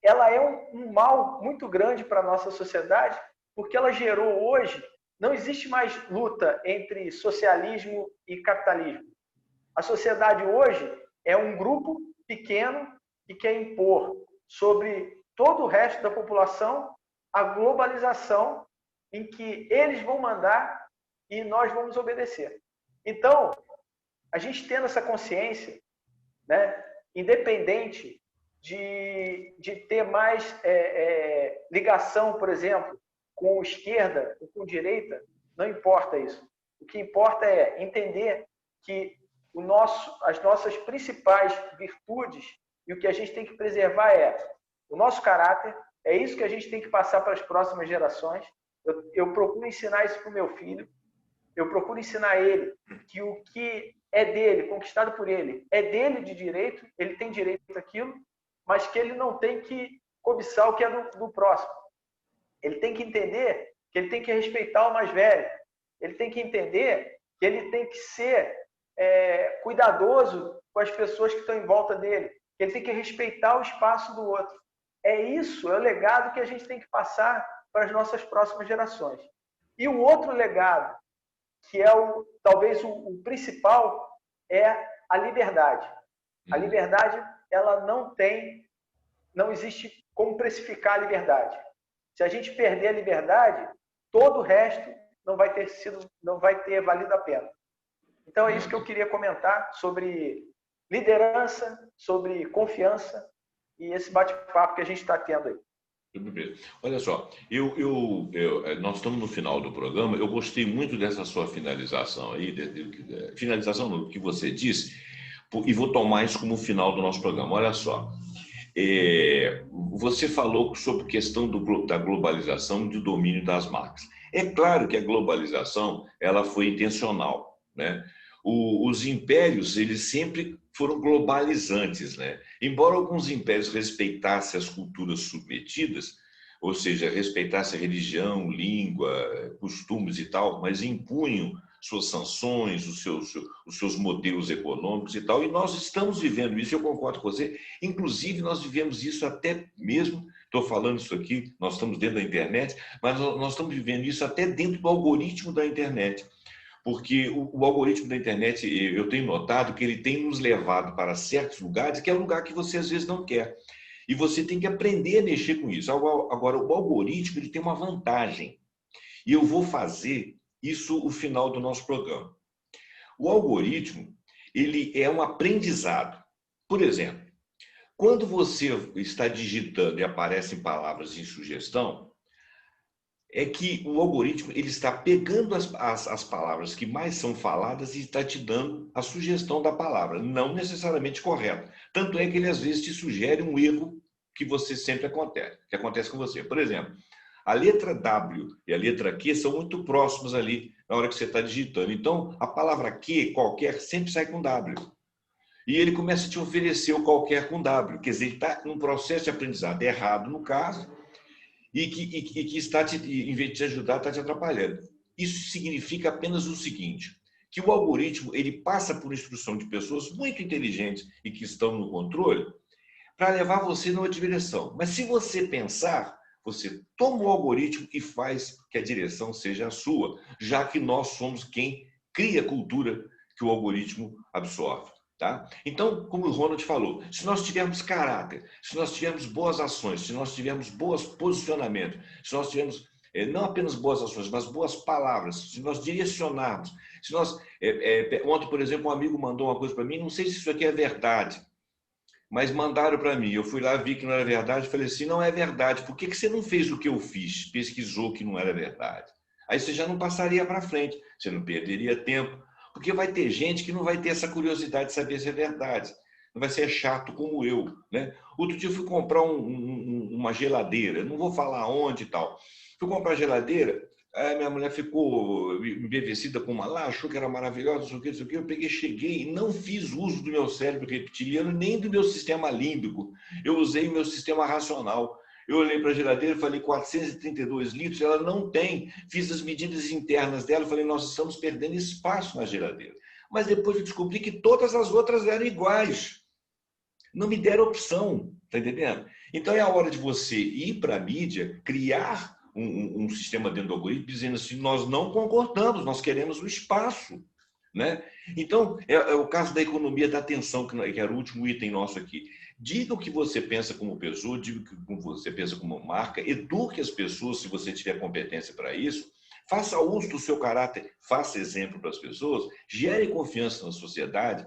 ela é um mal muito grande para a nossa sociedade, porque ela gerou hoje, não existe mais luta entre socialismo e capitalismo. A sociedade hoje é um grupo pequeno que quer impor sobre todo o resto da população a globalização em que eles vão mandar e nós vamos obedecer. Então, a gente tendo essa consciência, né, independente de ter mais ligação, por exemplo, com esquerda ou com direita, não importa isso. O que importa é entender que as nossas principais virtudes e o que a gente tem que preservar é o nosso caráter, é isso que a gente tem que passar para as próximas gerações. Eu procuro ensinar isso para o meu filho, eu procuro ensinar a ele que o que é dele, conquistado por ele, é dele de direito, ele tem direito àquilo, mas que ele não tem que cobiçar o que é do próximo. Ele tem que entender que ele tem que respeitar o mais velho, ele tem que entender que ele tem que ser cuidadoso com as pessoas que estão em volta dele, que ele tem que respeitar o espaço do outro. É isso, é o legado que a gente tem que passar para as nossas próximas gerações. E o outro legado, que é talvez o principal, é a liberdade. A liberdade, ela não existe como precificar a liberdade. Se a gente perder a liberdade, todo o resto não vai ter valido a pena. Então é isso que eu queria comentar sobre liderança, sobre confiança e esse bate-papo que a gente está tendo aí.
Olha só, nós estamos no final do programa, eu gostei muito dessa sua finalização aí, finalização do que você disse, e vou tomar isso como final do nosso programa. Olha só, você falou sobre a questão da globalização e do domínio das marcas. É claro que a globalização ela foi intencional, né? Os impérios, eles sempre foram globalizantes, né? Embora alguns impérios respeitassem as culturas submetidas, ou seja, respeitassem a religião, língua, costumes e tal, mas impunham suas sanções, os seus modelos econômicos e tal, e nós estamos vivendo isso, eu concordo com você, inclusive nós vivemos isso até mesmo, estou falando isso aqui, nós estamos dentro da internet, mas nós estamos vivendo isso até dentro do algoritmo da internet. Porque o algoritmo da internet, eu tenho notado que ele tem nos levado para certos lugares, que é um lugar que você às vezes não quer. E você tem que aprender a mexer com isso. Agora, o algoritmo ele tem uma vantagem. E eu vou fazer isso no final do nosso programa. O algoritmo, ele é um aprendizado. Por exemplo, quando você está digitando e aparecem palavras em sugestão, é que o algoritmo ele está pegando as palavras que mais são faladas e está te dando a sugestão da palavra, não necessariamente correta. Tanto é que ele às vezes te sugere um erro que você sempre que acontece com você. Por exemplo, a letra W e a letra Q são muito próximas ali na hora que você está digitando. Então, a palavra Q, qualquer, sempre sai com W. E ele começa a te oferecer o qualquer com W. Quer dizer, ele está num processo de aprendizado errado, no caso, e que está, em vez de te ajudar, está te atrapalhando. Isso significa apenas o seguinte, que o algoritmo ele passa por instrução de pessoas muito inteligentes e que estão no controle para levar você numa direção. Mas se você pensar, você toma o algoritmo e faz que a direção seja a sua, já que nós somos quem cria a cultura que o algoritmo absorve. Tá? Então, como o Ronald falou, se nós tivermos caráter, se nós tivermos boas ações, se nós tivermos bons posicionamentos, se nós tivermos não apenas boas ações, mas boas palavras, se nós direcionarmos, se nós... ontem, por exemplo, um amigo mandou uma coisa para mim, não sei se isso aqui é verdade, mas mandaram para mim. Eu fui lá, vi que não era verdade, falei assim, não é verdade. Por que você não fez o que eu fiz? Pesquisou que não era verdade. Aí você já não passaria para frente, você não perderia tempo, porque vai ter gente que não vai ter essa curiosidade de saber se é verdade. Não vai ser chato como eu, né? Outro dia eu fui comprar uma geladeira, não vou falar onde e tal. Fui comprar a geladeira, aí minha mulher ficou embevecida com uma lá, achou que era maravilhosa, não sei o que, não sei o que. Eu peguei, cheguei e não fiz uso do meu cérebro reptiliano, nem do meu sistema límbico. Eu usei o meu sistema racional. Eu olhei para a geladeira e falei 432 litros, ela não tem. Fiz as medidas internas dela e falei, nós estamos perdendo espaço na geladeira. Mas depois eu descobri que todas as outras eram iguais. Não me deram opção, tá entendendo? Então é a hora de você ir para a mídia, criar um sistema dentro do algoritmo dizendo assim, nós não concordamos, nós queremos o espaço, né? Então, é o caso da economia da atenção, que era o último item nosso aqui. Diga o que você pensa como pessoa, diga o que você pensa como marca, eduque as pessoas, se você tiver competência para isso, faça uso do seu caráter, faça exemplo para as pessoas, gere confiança na sociedade,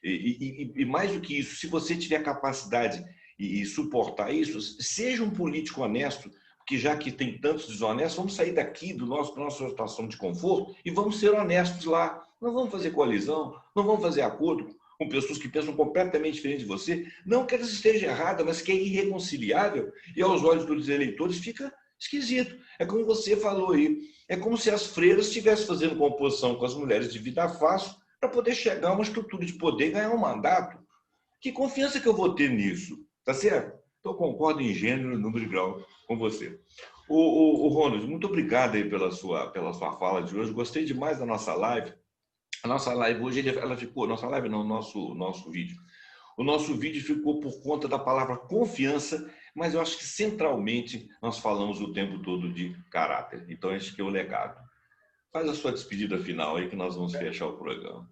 e mais do que isso, se você tiver capacidade e suportar isso, seja um político honesto, porque já que tem tantos desonestos, vamos sair daqui da nossa situação de conforto e vamos ser honestos lá. Não vamos fazer coalizão, não vamos fazer acordo com pessoas que pensam completamente diferente de você. Não que elas estejam erradas, mas que é irreconciliável e aos olhos dos eleitores fica esquisito. É como você falou aí, é como se as freiras estivessem fazendo composição com as mulheres de vida fácil para poder chegar a uma estrutura de poder e ganhar um mandato. Que confiança que eu vou ter nisso? Tá certo? Então, eu concordo em gênero, número e grau com você. O Ronald, muito obrigado aí pela sua fala de hoje. Gostei demais da nossa live. A nossa live hoje, ela ficou... Nossa live não, nosso vídeo. O nosso vídeo ficou por conta da palavra confiança, mas eu acho que centralmente nós falamos o tempo todo de caráter. Então, esse que é o legado. Faz a sua despedida final aí que nós vamos fechar o programa.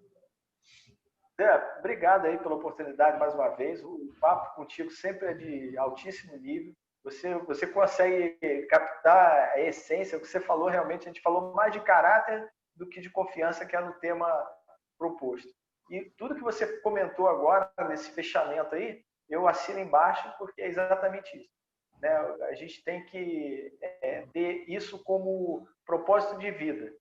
Obrigado aí pela oportunidade mais uma vez. O papo contigo sempre é de altíssimo nível. Você consegue captar a essência, o que você falou realmente, a gente falou mais de caráter do que de confiança, que é no tema proposto. E tudo que você comentou agora, nesse fechamento aí, eu assino embaixo porque é exatamente isso. Né? A gente tem que ter isso como propósito de vida.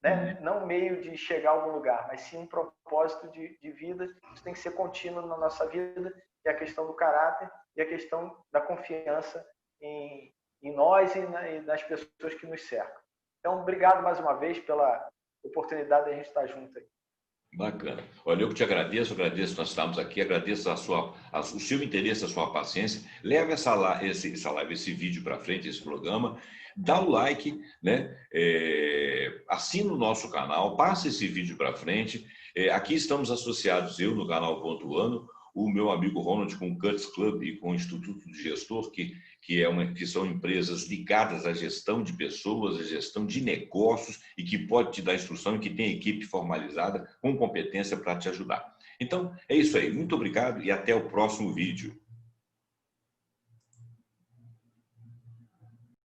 Né? Não meio de chegar a algum lugar, mas sim um propósito de vida. Isso tem que ser contínuo na nossa vida, e a questão do caráter e a questão da confiança em nós e nas pessoas que nos cercam. Então, obrigado mais uma vez pela oportunidade de a gente estar junto aí.
Bacana. Olha, eu que te agradeço nós estamos aqui, agradeço o seu interesse, a sua paciência. Leva esse vídeo para frente, esse programa, dá o like, né? Assina o nosso canal, passa esse vídeo para frente. Aqui estamos associados, eu no canal Pontuando, o meu amigo Ronald com o Cuts Club e com o Instituto de Gestor, que são empresas ligadas à gestão de pessoas, à gestão de negócios e que pode te dar instrução e que tem equipe formalizada com competência para te ajudar. Então, é isso aí. Muito obrigado e até o próximo vídeo.